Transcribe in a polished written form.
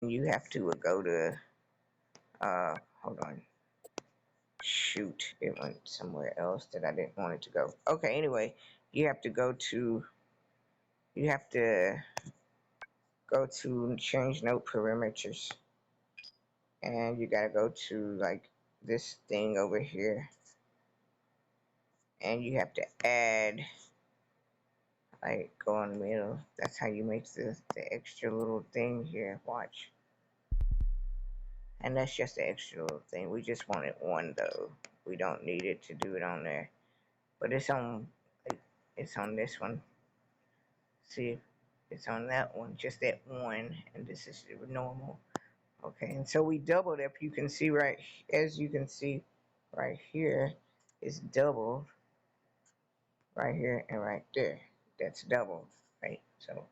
You have to go to, hold on, shoot, it went somewhere else that I didn't want it to go. Okay, anyway, you have to go to, you have to go to change note parameters, and you gotta go to like this thing over here, and you have to add, like, go in the middle. That's how you make the extra little thing here. Watch. And that's just the extra little thing. We just wanted one though. We don't need it to do it on there. But it's on, like, it's on this one. See, it's on that one, just that one, and this is normal. Okay, and so we doubled it. You can see right, as you can see right here, it's doubled right here and right there. That's doubled, right? So